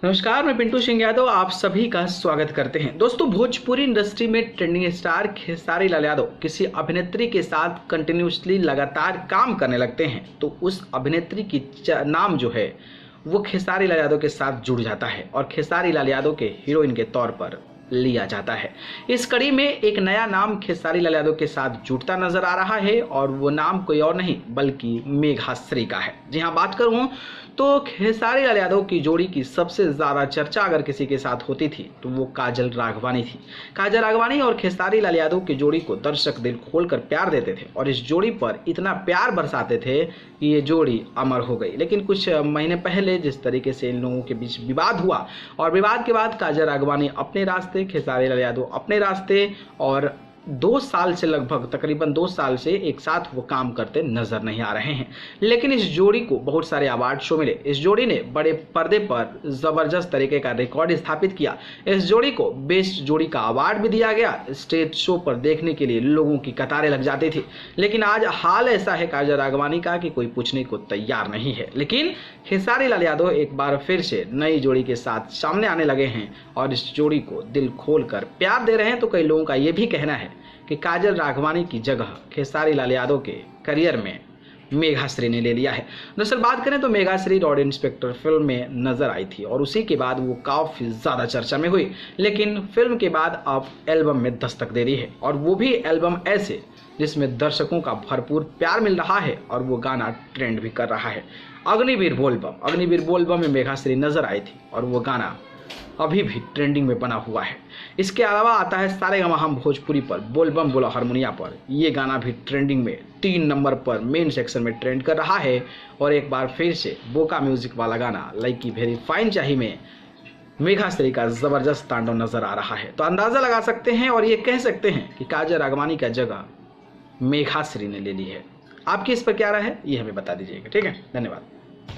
नमस्कार, मैं पिंटू सिंह यादव आप सभी का स्वागत करते हैं। दोस्तों, भोजपुरी इंडस्ट्री में ट्रेंडिंग स्टार खेसारी लाल यादव किसी अभिनेत्री के साथ कंटिन्यूसली लगातार काम करने लगते हैं तो उस अभिनेत्री की नाम जो है वो खेसारी लाल यादव के साथ जुड़ जाता है और खेसारी लाल यादव के हीरोइन के तौर पर लिया जाता है। इस कड़ी में एक नया नाम खेसारी लाल यादव के साथ जुड़ता नजर आ रहा है और वो नाम कोई और नहीं बल्कि मेघाश्री का है। जी हाँ, बात करूं तो खेसारी लाल यादव की जोड़ी की सबसे ज्यादा चर्चा अगर किसी के साथ होती थी तो वो काजल राघवानी थी। काजल राघवानी और खेसारी लाल यादव की जोड़ी को दर्शक दिल खोलकर प्यार देते थे और इस जोड़ी पर इतना प्यार बरसाते थे कि ये जोड़ी अमर हो गई। लेकिन कुछ महीने पहले जिस तरीके से इन लोगों के बीच विवाद हुआ और विवाद के बाद काजल राघवानी अपने रास्ते, खेसारी लाल यादव अपने रास्ते और 2 साल से लगभग तकरीबन 2 साल से एक साथ वो काम करते नजर नहीं आ रहे हैं। लेकिन इस जोड़ी को बहुत सारे अवार्ड शो मिले। इस जोड़ी ने बड़े पर्दे पर जबरदस्त तरीके का रिकॉर्ड स्थापित किया। इस जोड़ी को बेस्ट जोड़ी का अवार्ड भी दिया गया। स्टेज शो पर देखने के लिए लोगों की कतारें लग जाती थी। लेकिन आज हाल ऐसा है काजल राघवानी का कि कोई पूछने को तैयार नहीं है। लेकिन खेसारी लाल यादव एक बार फिर से नई जोड़ी के साथ सामने आने लगे हैं और इस जोड़ी को दिल खोल कर प्यार दे रहे हैं। तो कई लोगों का यह भी कहना है कि काजल राघवानी की जगह खेसारी लाल यादव के करियर में मेघाश्री ने ले लिया है। दरअसल बात करें तो मेघाश्री रॉड इंस्पेक्टर फिल्म में नजर आई थी और उसी के बाद वो काफी ज्यादा चर्चा में हुई। लेकिन फिल्म के बाद अब एल्बम में दस्तक दे रही है और वो भी एल्बम ऐसे जिसमें दर्शकों का भरपूर प्यार मिल रहा है और वो गाना ट्रेंड भी कर रहा है। अग्निवीर बोलबम में मेघाश्री नजर आई थी और वो गाना अभी भी ट्रेंडिंग में बना हुआ है। इसके अलावा आता है सारेगामा हम भोजपुरी पर बोलबम बोला हारमोनिया पर। ये गाना भी ट्रेंडिंग में 3 नंबर पर मेन सेक्शन में ट्रेंड कर रहा है। और एक बार फिर से बोका म्यूजिक वाला गाना लाइकी वेरी फाइन चाही में मेघाश्री का जबरदस्त तांडव नजर आ रहा है। तो अंदाजा लगा सकते हैं और ये कह सकते हैं कि काजल राघवानी का जगह मेघाश्री ने ले ली है। आपकी इस पर क्या राय है ये हमें बता दीजिएगा। ठीक है, धन्यवाद।